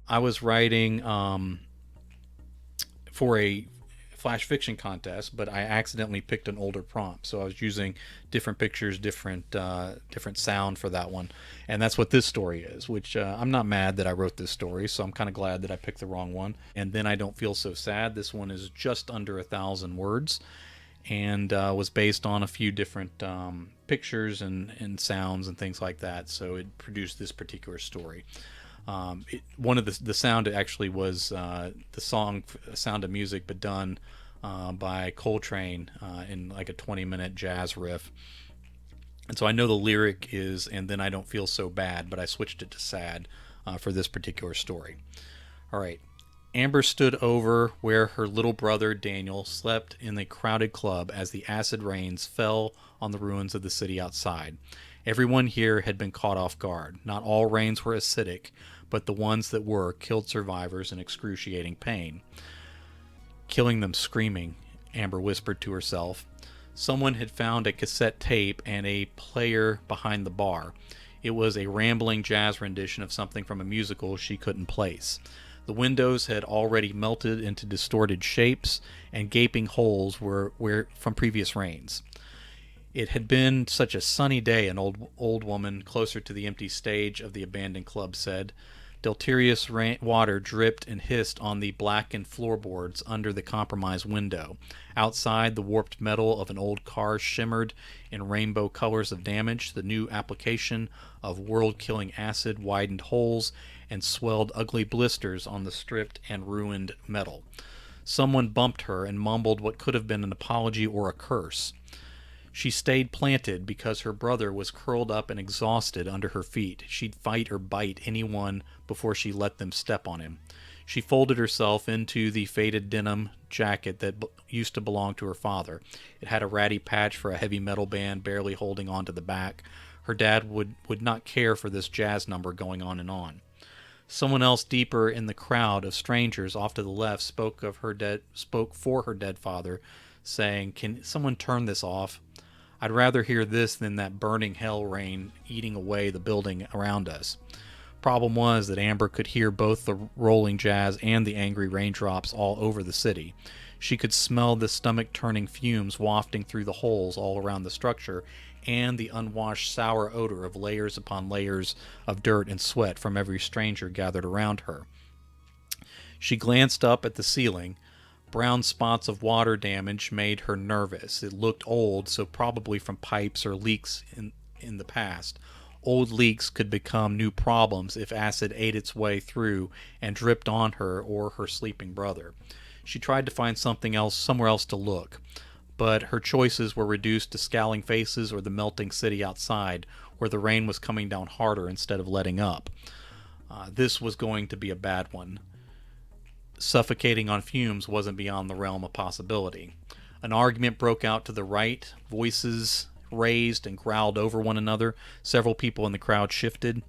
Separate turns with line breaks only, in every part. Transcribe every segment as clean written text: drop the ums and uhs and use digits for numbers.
I was writing for a flash fiction contest, but I accidentally picked an older prompt, so I was using different pictures, different sound for that one, and that's what this story is. Which I'm not mad that I wrote this story, so I'm kind of glad that I picked the wrong one, and then I don't feel so sad. This one is just under 1,000 words, and was based on a few different pictures and sounds and things like that. So it produced this particular story. One of the sound actually was the song Sound of Music, but done by Coltrane in like a 20-minute jazz riff. And so I know the lyric is, and then I don't feel so bad, but I switched it to sad for this particular story. All right. Amber stood over where her little brother Daniel slept in the crowded club as the acid rains fell on the ruins of the city outside. Everyone here had been caught off guard. Not all rains were acidic, but the ones that were killed survivors in excruciating pain. Killing them screaming, Amber whispered to herself. Someone had found a cassette tape and a player behind the bar. It was a rambling jazz rendition of something from a musical she couldn't place. The windows had already melted into distorted shapes, and gaping holes were from previous rains. It had been such a sunny day, an old woman closer to the empty stage of the abandoned club said. Deleterious water dripped and hissed on the blackened floorboards under the compromised window. Outside, the warped metal of an old car shimmered in rainbow colors of damage. The new application of world-killing acid widened holes and swelled ugly blisters on the stripped and ruined metal. Someone bumped her and mumbled what could have been an apology or a curse. She stayed planted because her brother was curled up and exhausted under her feet. She'd fight or bite anyone before she let them step on him. She folded herself into the faded denim jacket that used to belong to her father. It had a ratty patch for a heavy metal band barely holding onto the back. Her dad would not care for this jazz number going on and on. Someone else deeper in the crowd of strangers off to the left spoke for her dead father, saying, "Can someone turn this off? I'd rather hear this than that burning hell rain eating away the building around us." Problem was that Amber could hear both the rolling jazz and the angry raindrops all over the city. She could smell the stomach-turning fumes wafting through the holes all around the structure, and the unwashed sour odor of layers upon layers of dirt and sweat from every stranger gathered around her. She glanced up at the ceiling. Brown spots of water damage made her nervous. It looked old, so probably from pipes or leaks in the past. Old leaks could become new problems if acid ate its way through and dripped on her or her sleeping brother. She tried to find somewhere else to look, but her choices were reduced to scowling faces or the melting city outside, where the rain was coming down harder instead of letting up. This was going to be a bad one. Suffocating on fumes wasn't beyond the realm of possibility. An argument broke out to the right. Voices raised and growled over one another. Several people in the crowd shifted.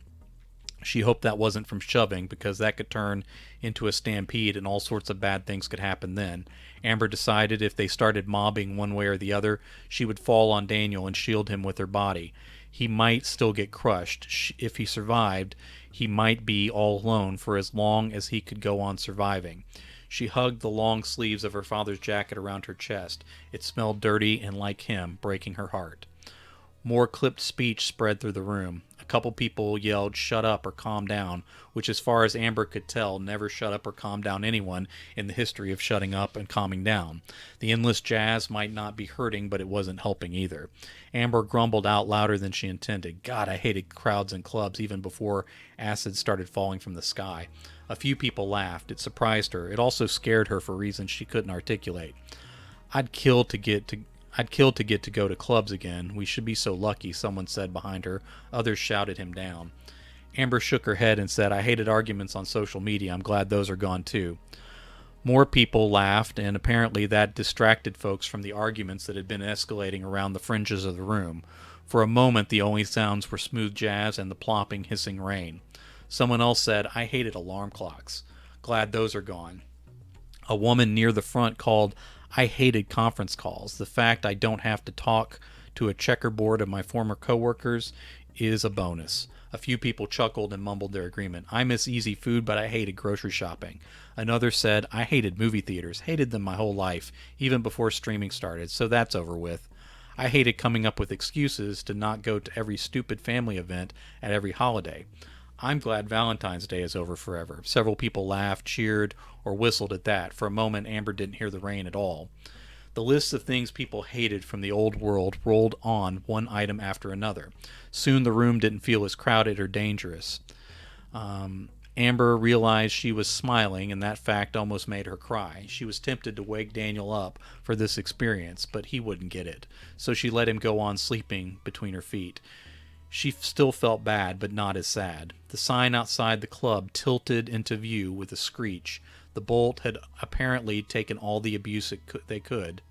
She hoped that wasn't from shoving, because that could turn into a stampede and all sorts of bad things could happen then. Amber decided if they started mobbing one way or the other, she would fall on Daniel and shield him with her body. He might still get crushed. If he survived, he might be all alone for as long as he could go on surviving. She hugged the long sleeves of her father's jacket around her chest. It smelled dirty and like him, breaking her heart. More clipped speech spread through the room. A couple people yelled, "Shut up" or "Calm down," which, as far as Amber could tell, never shut up or calmed down anyone in the history of shutting up and calming down. The endless jazz might not be hurting, but it wasn't helping either. Amber grumbled out louder than she intended. God, I hated crowds and clubs even before acid started falling from the sky. A few people laughed. It surprised her. It also scared her for reasons she couldn't articulate. I'd kill to get to go to clubs again. We should be so lucky," someone said behind her. Others shouted him down. Amber shook her head and said, "I hated arguments on social media. I'm glad those are gone too." More people laughed, and apparently that distracted folks from the arguments that had been escalating around the fringes of the room. For a moment, the only sounds were smooth jazz and the plopping, hissing rain. Someone else said, "I hated alarm clocks. Glad those are gone." A woman near the front called, "I hated conference calls. The fact I don't have to talk to a checkerboard of my former coworkers is a bonus. A few people chuckled and mumbled their agreement. I miss easy food, but I hated grocery shopping. Another said, I hated movie theaters, hated them my whole life, even before streaming started, so that's over with. I hated coming up with excuses to not go to every stupid family event at every holiday. I'm glad Valentine's Day is over forever. Several people laughed, cheered, or whistled at that. For a moment, Amber didn't hear the rain at all. The list of things people hated from the old world rolled on one item after another. Soon the room didn't feel as crowded or dangerous. Amber realized she was smiling, and that fact almost made her cry. She was tempted to wake Daniel up for this experience, but he wouldn't get it, so she let him go on sleeping between her feet. She still felt bad, but not as sad. The sign outside the club tilted into view with a screech. The bolt had apparently taken all the abuse they could.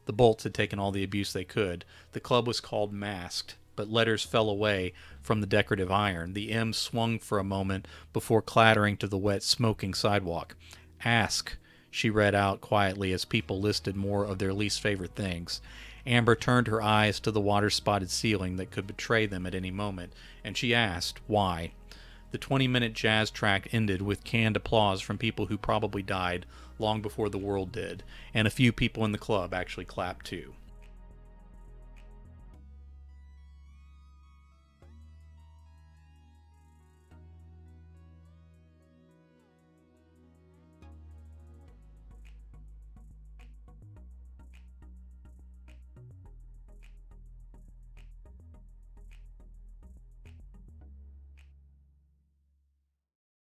The bolts had taken all the abuse they could. The club was called Masked, but letters fell away from the decorative iron. The M swung for a moment before clattering to the wet, smoking sidewalk. Ask, she read out quietly as people listed more of their least favorite things. Amber turned her eyes to the water-spotted ceiling that could betray them at any moment, and she asked, why? The 20-minute jazz track ended with canned applause from people who probably died long before the world did, and a few people in the club actually clapped too.